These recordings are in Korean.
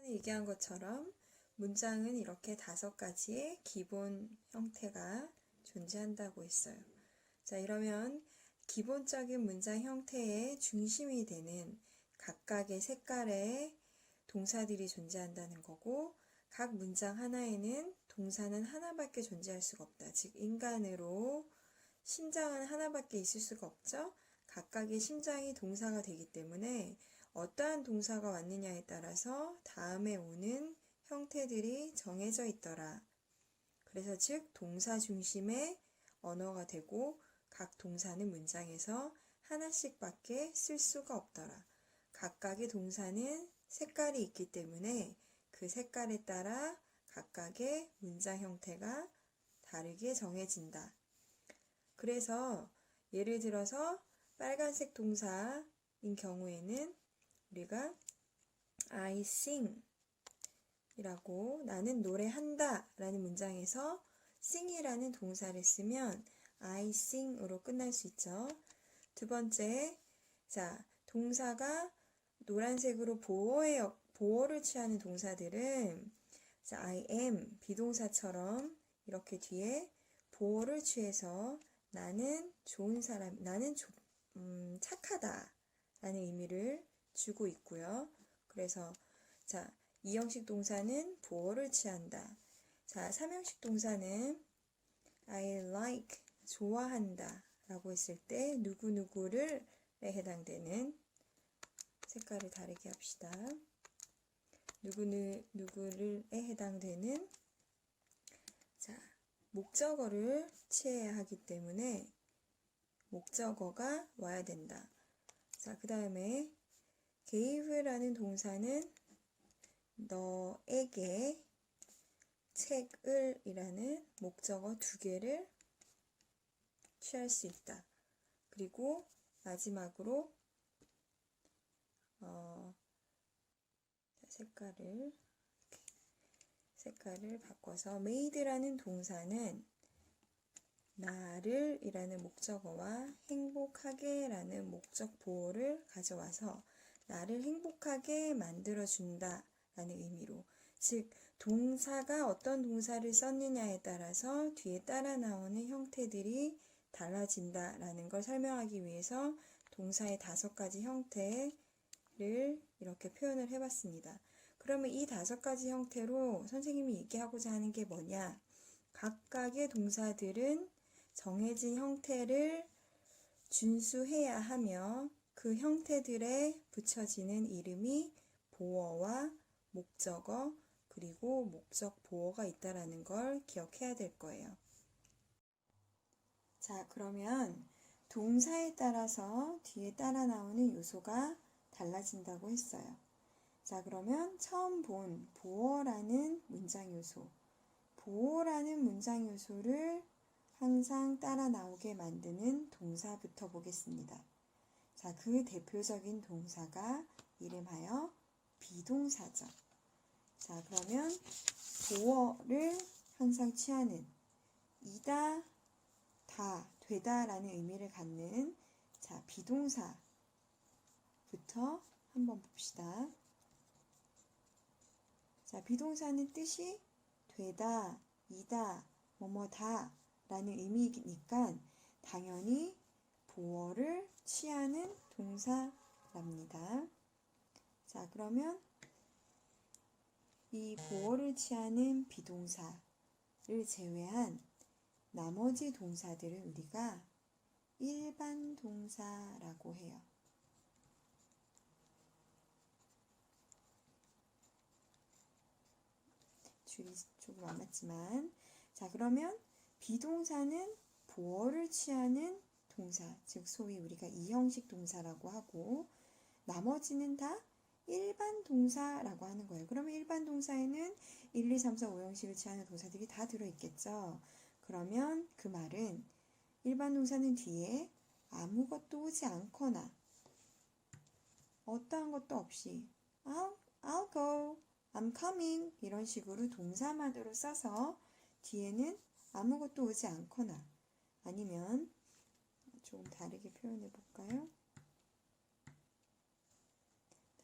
얘기한 것처럼 문장은 이렇게 5가지의 기본 형태가 존재한다고 했어요. 자, 이러면 기본적인 문장 형태의 중심이 되는 각각의 색깔의 동사들이 존재한다는 거고, 각 문장 하나에는 동사는 하나밖에 존재할 수가 없다. 즉, 인간으로 심장은 하나밖에 있을 수가 없죠. 각각의 심장이 동사가 되기 때문에 어떠한 동사가 왔느냐에 따라서 다음에 오는 형태들이 정해져 있더라. 그래서 즉 동사 중심의 언어가 되고 각 동사는 문장에서 하나씩밖에 쓸 수가 없더라. 각각의 동사는 색깔이 있기 때문에 그 색깔에 따라 각각의 문장 형태가 다르게 정해진다. 그래서 예를 들어서 빨간색 동사인 경우에는 우리가 I sing 이라고 나는 노래한다 라는 문장에서 sing이라는 동사를 쓰면 I sing으로 끝날 수 있죠. 두 번째, 자, 동사가 노란색으로 보어를 취하는 동사들은 자, I am 비동사처럼 이렇게 뒤에 보어를 취해서 나는 좋은 사람, 나는 착하다 라는 의미를 주고 있고요. 그래서 자, 2형식 동사는 보어를 취한다. 자, 3형식 동사는 I like, 좋아한다 라고 했을 때 누구누구를 해당되는 색깔을 다르게 합시다. 누구를 해당되는 자, 목적어를 취해야 하기 때문에 목적어가 와야 된다. 자, 그 다음에 gave라는 동사는 너에게 책을 이라는 목적어 2개를 취할 수 있다. 그리고 마지막으로 색깔을 바꿔서 made라는 동사는 나를 이라는 목적어와 행복하게 라는 목적 보호를 가져와서 나를 행복하게 만들어준다 라는 의미로, 즉 동사가 어떤 동사를 썼느냐에 따라서 뒤에 따라 나오는 형태들이 달라진다 라는 걸 설명하기 위해서 동사의 5가지 형태를 이렇게 표현을 해봤습니다. 그러면 이 5가지 형태로 선생님이 얘기하고자 하는 게 뭐냐? 각각의 동사들은 정해진 형태를 준수해야 하며 그 형태들에 붙여지는 이름이 보어와 목적어 그리고 목적 보어가 있다라는 걸 기억해야 될 거예요. 자, 그러면 동사에 따라서 뒤에 따라 나오는 요소가 달라진다고 했어요. 자, 그러면 처음 본 보어라는 문장 요소, 보어라는 문장 요소를 항상 따라 나오게 만드는 동사부터 보겠습니다. 자, 그 대표적인 동사가 이름하여 비동사죠. 자, 그러면 보어를 항상 취하는 이다, 다, 되다 라는 의미를 갖는 자, 비동사부터 한번 봅시다. 자, 비동사는 뜻이 되다, 이다, 뭐뭐다 라는 의미니까 당연히 보어를 취하는 동사랍니다. 자, 그러면 이 보어를 취하는 비동사를 제외한 나머지 동사들을 우리가 일반 동사라고 해요. 줄이 조금 안 맞지만, 자, 그러면 비동사는 보어를 취하는 동사, 즉 소위 우리가 2형식 동사라고 하고 나머지는 다 일반 동사라고 하는 거예요. 그러면 일반 동사에는 1, 2, 3, 4, 5형식을 취하는 동사들이 다 들어있겠죠. 그러면 그 말은 일반 동사는 뒤에 아무것도 오지 않거나 어떠한 것도 없이 I'll go, I'm coming 이런 식으로 동사만으로 써서 뒤에는 아무것도 오지 않거나 아니면 조금 다르게 표현해 볼까요?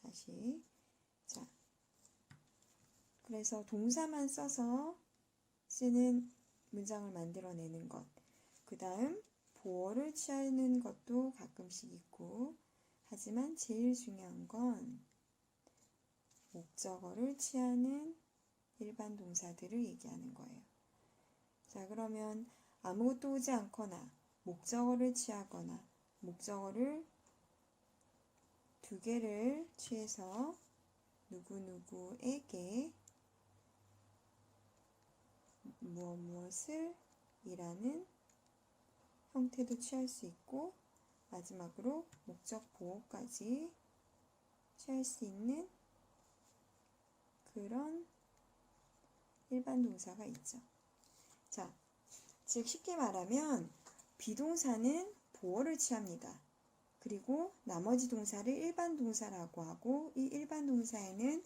다시 자, 그래서 동사만 써서 쓰는 문장을 만들어내는 것. 그 다음 보어를 취하는 것도 가끔씩 있고, 하지만 제일 중요한 건 목적어를 취하는 일반 동사들을 얘기하는 거예요. 자, 그러면 아무것도 오지 않거나 목적어를 취하거나 목적어를 두 개를 취해서 누구누구에게 무엇을 이라는 형태도 취할 수 있고, 마지막으로 목적 보호까지 취할 수 있는 그런 일반 동사가 있죠. 자, 즉 쉽게 말하면 비동사는 보어를 취합니다. 그리고 나머지 동사를 일반 동사라고 하고, 이 일반 동사에는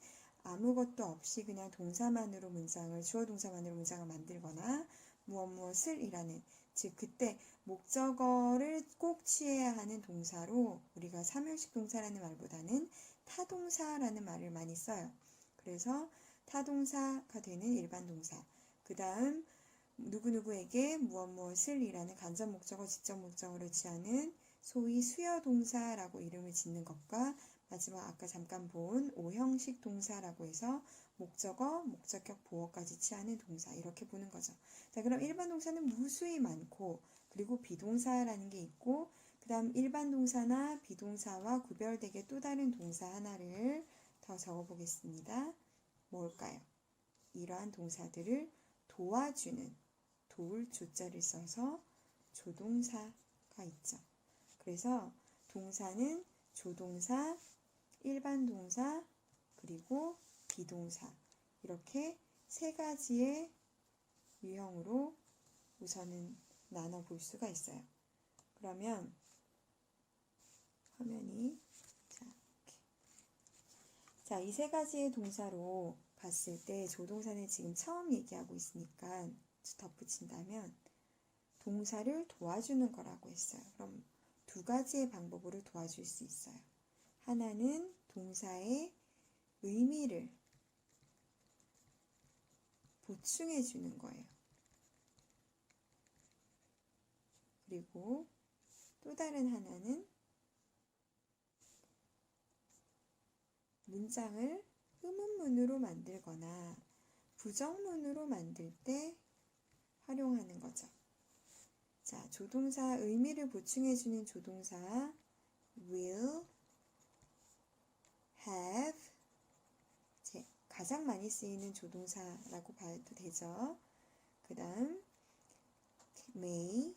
아무것도 없이 그냥 동사만으로 문장을, 주어 동사만으로 문장을 만들거나 무엇을 이라는, 즉 그때 목적어를 꼭 취해야 하는 동사로 우리가 삼형식 동사라는 말보다는 타동사라는 말을 많이 써요. 그래서 타동사가 되는 일반 동사, 그 다음 누구누구에게 무엇을 이라는 간접 목적어, 직접 목적어를 취하는 소위 수여 동사라고 이름을 짓는 것과, 마지막 아까 잠깐 본 오형식 동사라고 해서 목적어, 목적격, 보어까지 취하는 동사, 이렇게 보는 거죠. 자, 그럼 일반 동사는 무수히 많고, 그리고 비동사라는 게 있고, 그 다음 일반 동사나 비동사와 구별되게 또 다른 동사 하나를 더 적어보겠습니다. 뭘까요? 이러한 동사들을 도와주는, 도울 조자를 써서 조동사가 있죠. 그래서 동사는 조동사, 일반 동사, 그리고 비동사, 이렇게 세 가지의 유형으로 우선은 나눠볼 수가 있어요. 그러면 화면이 자, 이 세 가지의 동사로 봤을 때 조동사는 지금 처음 얘기하고 있으니까 덧붙인다면 동사를 도와주는 거라고 했어요. 그럼 두 가지의 방법으로 도와줄 수 있어요. 하나는 동사의 의미를 보충해 주는 거예요. 그리고 또 다른 하나는 문장을 의문문으로 만들거나 부정문으로 만들 때 활용하는 거죠. 자, 조동사 의미를 보충해주는 조동사 will, have, 가장 많이 쓰이는 조동사라고 봐도 되죠. 그 다음 may,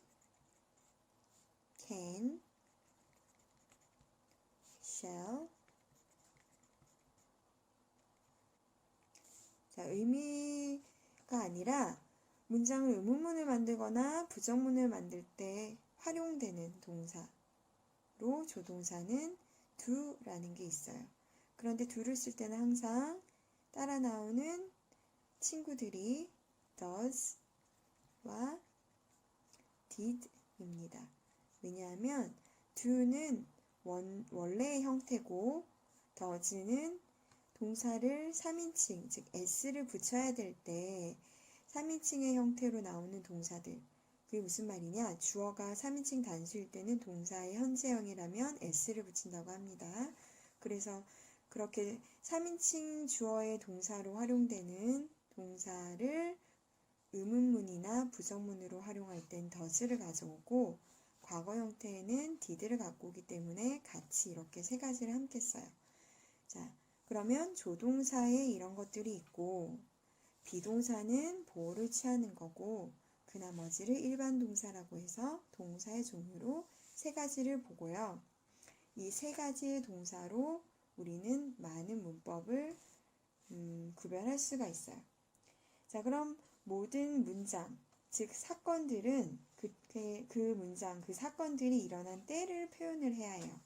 can, shall. 자, 의미가 아니라 문장을 의문문을 만들거나 부정문을 만들 때 활용되는 동사로 조동사는 do라는 게 있어요. 그런데 do를 쓸 때는 항상 따라 나오는 친구들이 does와 did입니다. 왜냐하면 do는 원래의 형태고 does는 동사를 3인칭, 즉 s를 붙여야 될 때 3인칭의 형태로 나오는 동사들. 그게 무슨 말이냐? 주어가 3인칭 단수일 때는 동사의 현재형이라면 s를 붙인다고 합니다. 그래서 그렇게 3인칭 주어의 동사로 활용되는 동사를 의문문이나 부정문으로 활용할 땐 does를 가져오고, 과거 형태에는 did를 갖고 오기 때문에 같이 이렇게 세 가지를 함께 써요. 자, 그러면 조동사에 이런 것들이 있고, 비동사는 보어를 취하는 거고, 그 나머지를 일반 동사라고 해서 동사의 종류로 세 가지를 보고요. 이 세 가지의 동사로 우리는 많은 문법을 구별할 수가 있어요. 자, 그럼 모든 문장, 즉 사건들은 그 문장, 그 사건들이 일어난 때를 표현을 해야 해요.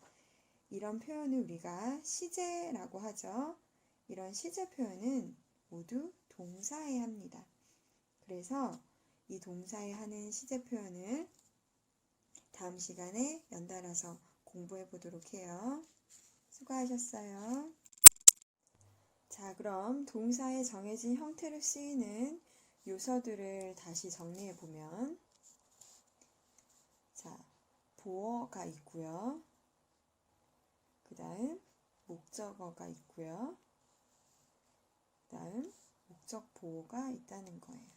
이런 표현을 우리가 시제라고 하죠. 이런 시제 표현은 모두 동사에 합니다. 그래서 이 동사에 하는 시제 표현을 다음 시간에 연달아서 공부해 보도록 해요. 수고하셨어요. 자, 그럼 동사의 정해진 형태로 쓰이는 요소들을 다시 정리해 보면, 자, 보어가 있고요. 그 다음 목적어가 있고요. 그 다음 목적 보어가 있다는 거예요.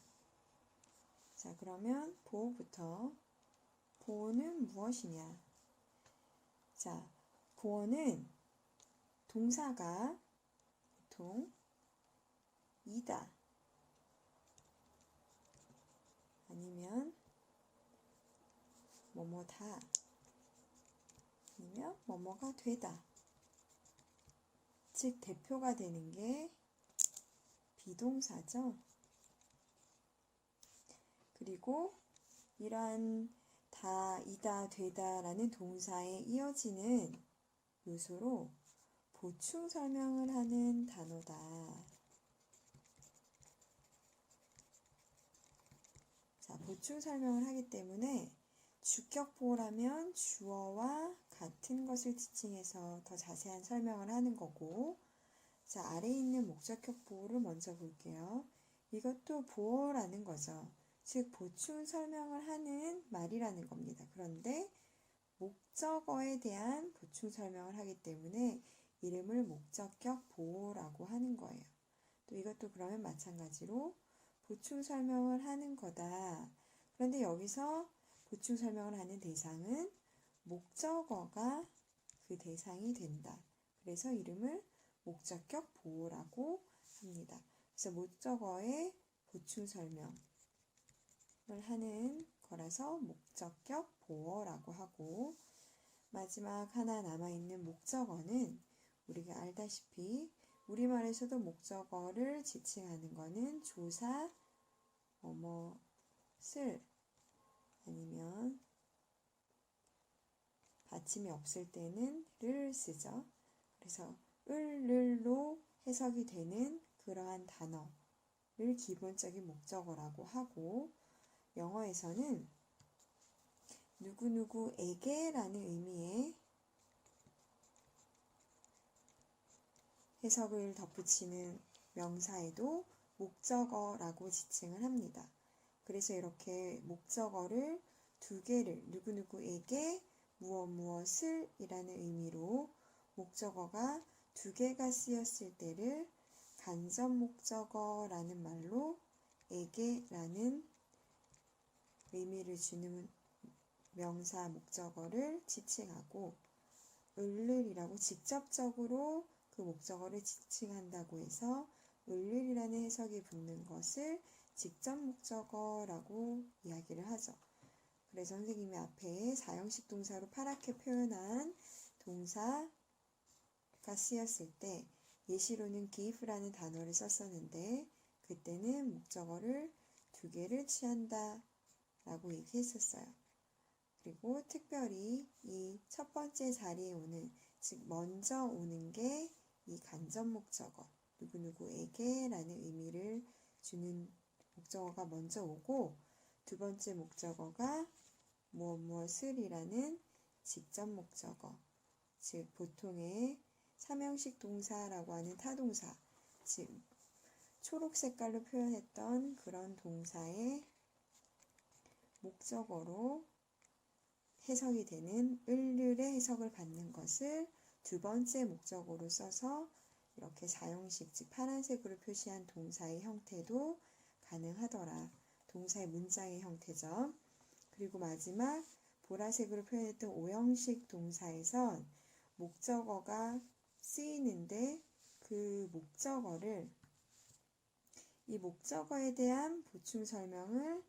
자, 그러면 보어부터. 보어는 무엇이냐? 자, 보어는 동사가 보통 이다, 아니면 뭐뭐다, 아니면 뭐뭐가 되다. 즉 대표가 되는 게 비동사죠. 그리고 이러한 다, 이다, 되다 라는 동사에 이어지는 요소로 보충 설명을 하는 단어다. 자, 보충 설명을 하기 때문에 주격 보호라면 주어와 같은 것을 지칭해서 더 자세한 설명을 하는 거고, 자, 아래에 있는 목적격 보호를 먼저 볼게요. 이것도 보어라는 거죠. 즉 보충 설명을 하는 말이라는 겁니다. 그런데 목적어에 대한 보충 설명을 하기 때문에 이름을 목적격 보호라고 하는 거예요. 또 이것도 그러면 마찬가지로 보충 설명을 하는 거다. 그런데 여기서 보충 설명을 하는 대상은 목적어가 그 대상이 된다. 그래서 이름을 목적격 보호라고 합니다. 그래서 목적어의 보충 설명을 하는 거라서 목적격 보어라고 하고, 마지막 하나 남아있는 목적어는 우리가 알다시피 우리말에서도 목적어를 지칭하는 거는 조사, 뭐뭐을, 아니면 받침이 없을 때는 를 쓰죠. 그래서 을로 해석이 되는 그러한 단어를 기본적인 목적어라고 하고, 영어에서는 누구누구에게 라는 의미의 해석을 덧붙이는 명사에도 목적어라고 지칭을 합니다. 그래서 이렇게 목적어를 두 개를 누구누구에게 무엇무엇을 이라는 의미로 목적어가 두 개가 쓰였을 때를 간접 목적어라는 말로 에게라는 의미를 주는 명사 목적어를 지칭하고, 을을이라고 직접적으로 그 목적어를 지칭한다고 해서 을을이라는 해석이 붙는 것을 직접 목적어라고 이야기를 하죠. 그래서 선생님이 앞에 사형식 동사로 파랗게 표현한 동사가 쓰였을 때 예시로는 give라는 단어를 썼었는데, 그때는 목적어를 두 개를 취한다 라고 얘기했었어요. 그리고 특별히 이 첫 번째 자리에 오는, 즉 먼저 오는 게 이 간접 목적어, 누구누구에게 라는 의미를 주는 목적어가 먼저 오고, 두 번째 목적어가 무엇무엇을 이라는 직접 목적어, 즉 보통의 삼형식 동사라고 하는 타동사, 즉 초록 색깔로 표현했던 그런 동사의 목적어로 해석이 되는 을을의 해석을 받는 것을 두 번째 목적어로 써서 이렇게 사형식, 즉 파란색으로 표시한 동사의 형태도 가능하더라. 동사의 문장의 형태죠. 그리고 마지막 보라색으로 표현했던 오형식 동사에선 목적어가 쓰이는데 그 목적어를, 이 목적어에 대한 보충 설명을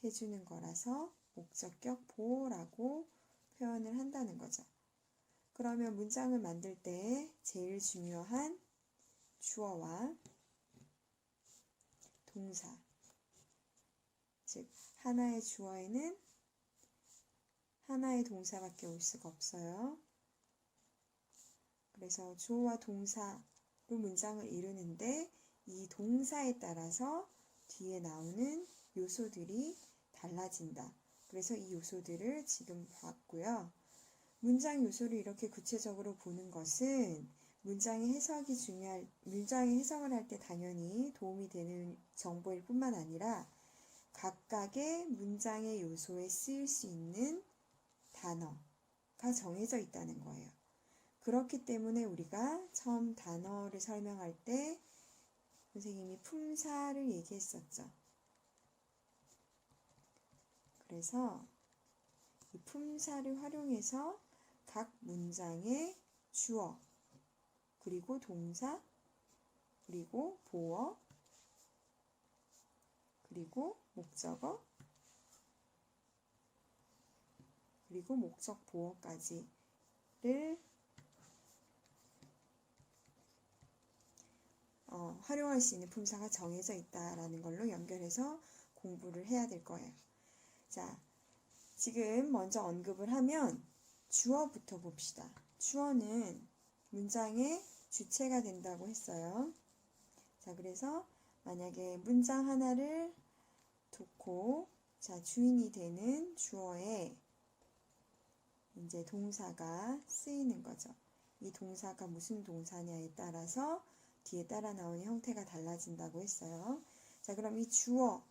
해주는 거라서 목적격 보호라고 표현을 한다는 거죠. 그러면 문장을 만들 때 제일 중요한 주어와 동사, 즉 하나의 주어에는 하나의 동사밖에 올 수가 없어요. 그래서 주어와 동사로 문장을 이루는데 이 동사에 따라서 뒤에 나오는 요소들이 달라진다. 그래서 이 요소들을 지금 봤고요. 문장 요소를 이렇게 구체적으로 보는 것은 문장의 해석을 할 때 당연히 도움이 되는 정보일 뿐만 아니라 각각의 문장의 요소에 쓰일 수 있는 단어가 정해져 있다는 거예요. 그렇기 때문에 우리가 처음 단어를 설명할 때 선생님이 품사를 얘기했었죠. 그래서 이 품사를 활용해서 각 문장의 주어, 그리고 동사, 그리고 보어, 그리고 목적어, 그리고 목적 보어까지를 활용할 수 있는 품사가 정해져 있다라는 걸로 연결해서 공부를 해야 될 거예요. 자, 지금 먼저 언급을 하면 주어부터 봅시다. 주어는 문장의 주체가 된다고 했어요. 자, 그래서 만약에 문장 하나를 놓고 주인이 되는 주어에 이제 동사가 쓰이는 거죠. 이 동사가 무슨 동사냐에 따라서 뒤에 따라 나오는 형태가 달라진다고 했어요. 자, 그럼 이 주어,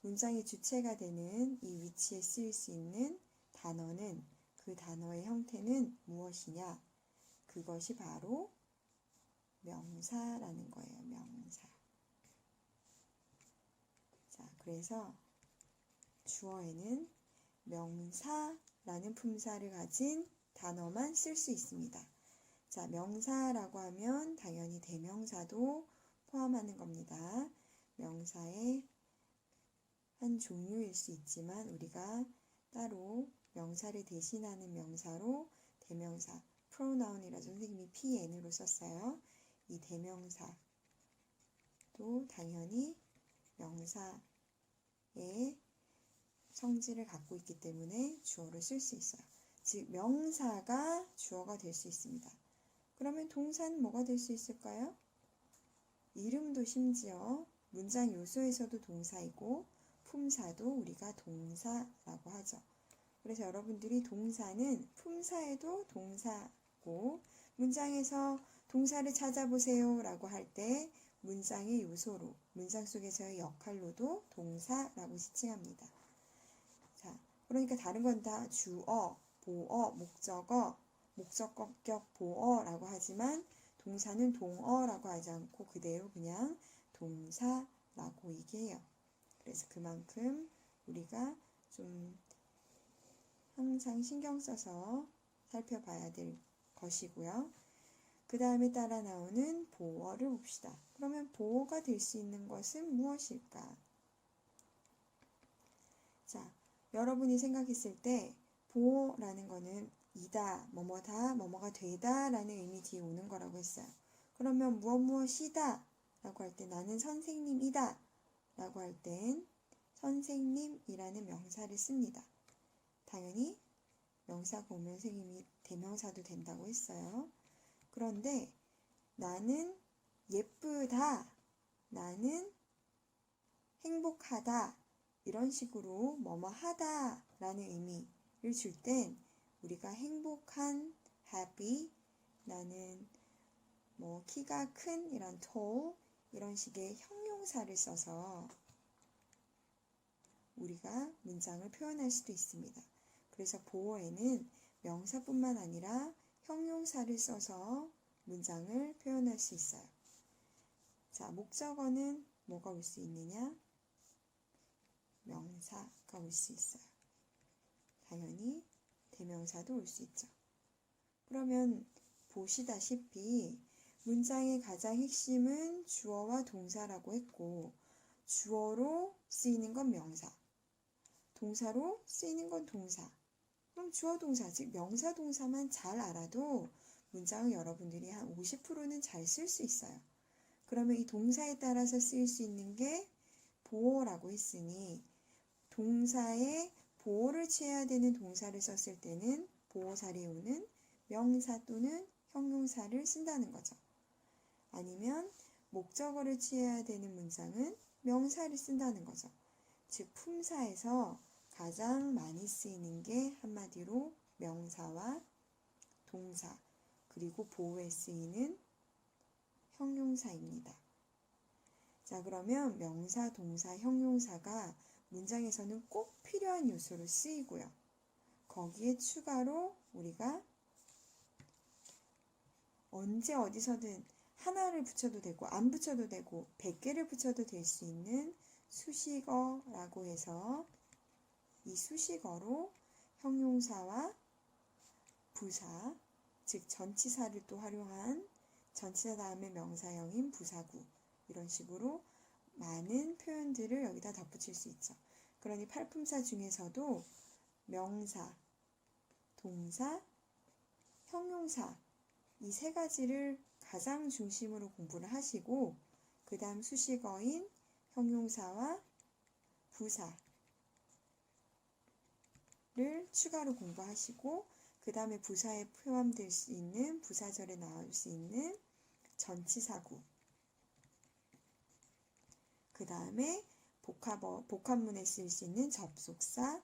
문장의 주체가 되는 이 위치에 쓰일 수 있는 단어는 그 단어의 형태는 무엇이냐? 그것이 바로 명사라는 거예요. 명사. 자, 그래서 주어에는 명사라는 품사를 가진 단어만 쓸 수 있습니다. 자, 명사라고 하면 당연히 대명사도 포함하는 겁니다. 명사의 한 종류일 수 있지만 우리가 따로 명사를 대신하는 명사로 대명사, pronoun이라 선생님이 PN으로 썼어요. 이 대명사도 당연히 명사의 성질을 갖고 있기 때문에 주어를 쓸 수 있어요. 즉 명사가 주어가 될 수 있습니다. 그러면 동사는 뭐가 될 수 있을까요? 이름도 심지어 문장 요소에서도 동사이고 품사도 우리가 동사라고 하죠. 그래서 여러분들이 동사는 품사에도 동사고 문장에서 동사를 찾아보세요 라고 할 때 문장의 요소로, 문장 속에서의 역할로도 동사라고 지칭합니다. 자, 그러니까 다른 건 다 주어, 보어, 목적어, 목적격 보어라고 하지만 동사는 동어라고 하지 않고 그대로 그냥 동사라고 얘기해요. 그래서 그만큼 우리가 좀 항상 신경 써서 살펴봐야 될 것이고요. 그 다음에 따라 나오는 보어를 봅시다. 그러면 보어가 될 수 있는 것은 무엇일까? 자, 여러분이 생각했을 때 보어라는 거는 이다, 뭐뭐다, 뭐뭐가 되다 라는 의미 뒤에 오는 거라고 했어요. 그러면 무엇이다 라고 할 때 나는 선생님이다 라고 할 땐 선생님이라는 명사를 씁니다. 당연히 명사가 오면 선생님이 대명사도 된다고 했어요. 그런데 나는 예쁘다, 나는 행복하다 이런 식으로 뭐뭐 하다 라는 의미를 줄 땐 우리가 행복한 happy, 나는 뭐 키가 큰 이런 tall 이런 식의 형용사를 써서 우리가 문장을 표현할 수도 있습니다. 그래서 보어에는 명사뿐만 아니라 형용사를 써서 문장을 표현할 수 있어요. 자, 목적어는 뭐가 올 수 있느냐? 명사가 올 수 있어요. 당연히 대명사도 올 수 있죠. 그러면 보시다시피 문장의 가장 핵심은 주어와 동사라고 했고 주어로 쓰이는 건 명사, 동사로 쓰이는 건 동사. 그럼 주어 동사, 즉 명사 동사만 잘 알아도 문장을 여러분들이 한 50%는 잘 쓸 수 있어요. 그러면 이 동사에 따라서 쓰일 수 있는 게 보어라고 했으니 동사에 보어를 취해야 되는 동사를 썼을 때는 보어사리에 오는 명사 또는 형용사를 쓴다는 거죠. 아니면 목적어를 취해야 되는 문장은 명사를 쓴다는 거죠. 즉 품사에서 가장 많이 쓰이는 게 한마디로 명사와 동사, 그리고 보어에 쓰이는 형용사입니다. 자, 그러면 명사, 동사, 형용사가 문장에서는 꼭 필요한 요소로 쓰이고요. 거기에 추가로 우리가 언제 어디서든 하나를 붙여도 되고 안 붙여도 되고 100개를 붙여도 될 수 있는 수식어라고 해서 이 수식어로 형용사와 부사, 즉 전치사를 또 활용한 전치사 다음에 명사형인 부사구 이런 식으로 많은 표현들을 여기다 덧붙일 수 있죠. 그러니 팔품사 중에서도 명사, 동사, 형용사 이 세 가지를 가장 중심으로 공부를 하시고 그 다음 수식어인 형용사와 부사를 추가로 공부하시고 그 다음에 부사에 포함될 수 있는 부사절에 나올 수 있는 전치사구 그 다음에 복합문에 쓰일 수 있는 접속사,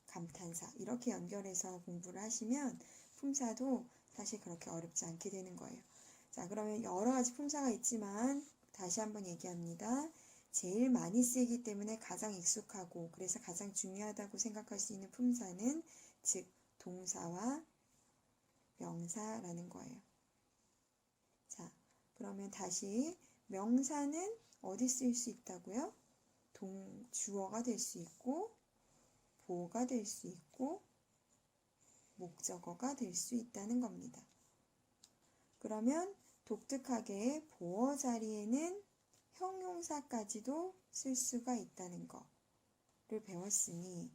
감탄사 이렇게 연결해서 공부를 하시면 품사도 사실 그렇게 어렵지 않게 되는 거예요. 자, 그러면 여러 가지 품사가 있지만 다시 한번 얘기합니다. 제일 많이 쓰이기 때문에 가장 익숙하고 그래서 가장 중요하다고 생각할 수 있는 품사는 즉 동사와 명사라는 거예요. 자, 그러면 다시 명사는 어디 쓰일 수 있다고요? 주어가 될 수 있고 보어가 될 수 있고 목적어가 될 수 있다는 겁니다. 그러면 독특하게 보어 자리에는 형용사까지도 쓸 수가 있다는 거를 배웠으니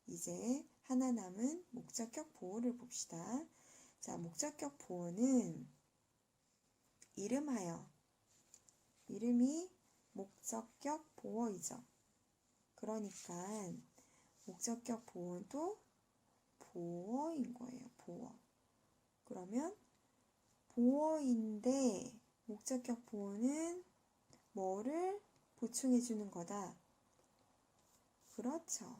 이제 하나 남은 목적격 보어를 봅시다. 자, 목적격 보어는 이름하여, 이름이 목적격 보어이죠. 그러니까 목적격 보어도 보어인 거예요. 보어. 그러면 보어인데 목적격 보어는 뭐를 보충해 주는 거다? 그렇죠.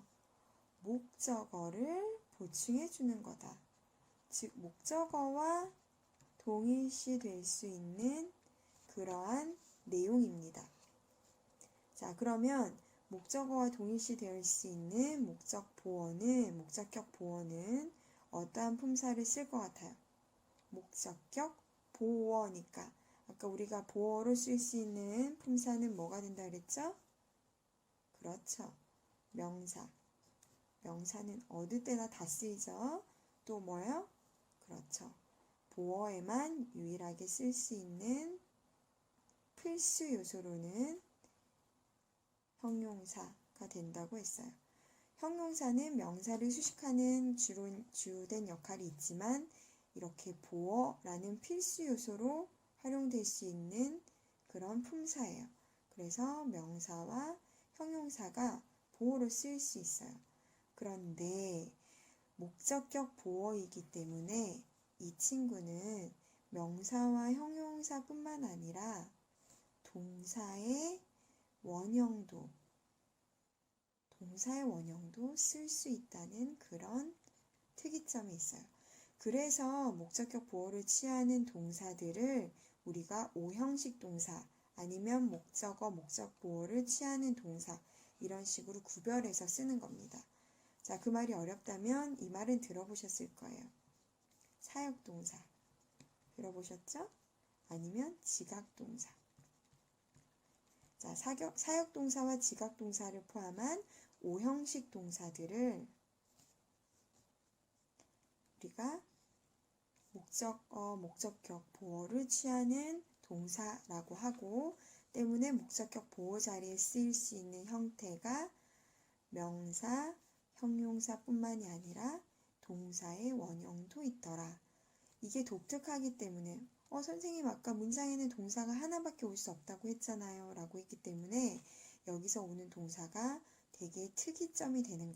목적어를 보충해 주는 거다. 즉 목적어와 동일시 될 수 있는 그러한 내용입니다. 자, 그러면 목적어와 동일시 될 수 있는 목적격 보어는 어떠한 품사를 쓸 것 같아요? 목적격 보어니까 아까 우리가 보어로 쓸 수 있는 품사는 뭐가 된다 그랬죠? 그렇죠. 명사. 명사는 어느 때나 다 쓰이죠. 또 뭐요? 그렇죠. 보어에만 유일하게 쓸 수 있는 필수 요소로는 형용사가 된다고 했어요. 형용사는 명사를 수식하는 주된 역할이 있지만 이렇게 보어라는 필수 요소로 활용될 수 있는 그런 품사예요. 그래서 명사와 형용사가 보어로 쓰일 수 있어요. 그런데 목적격 보어이기 때문에 이 친구는 명사와 형용사뿐만 아니라 동사의 원형도 쓸 수 있다는 그런 특이점이 있어요. 그래서 목적격 보어를 취하는 동사들을 우리가 오형식 동사 아니면 목적어, 목적 보어를 취하는 동사 이런 식으로 구별해서 쓰는 겁니다. 자, 그 말이 어렵다면 이 말은 들어보셨을 거예요. 사역동사 들어보셨죠? 아니면 지각동사. 자, 사역동사와 지각동사를 포함한 오형식 동사들을 우리가 목적어, 목적격 보어를 취하는 동사라고 하고 때문에 목적격 보어 자리에 쓰일 수 있는 형태가 명사, 형용사뿐만이 아니라 동사의 원형도 있더라. 이게 독특하기 때문에 선생님 아까 문장에는 동사가 하나밖에 올 수 없다고 했잖아요 라고 했기 때문에 여기서 오는 동사가 되게 특이점이 되는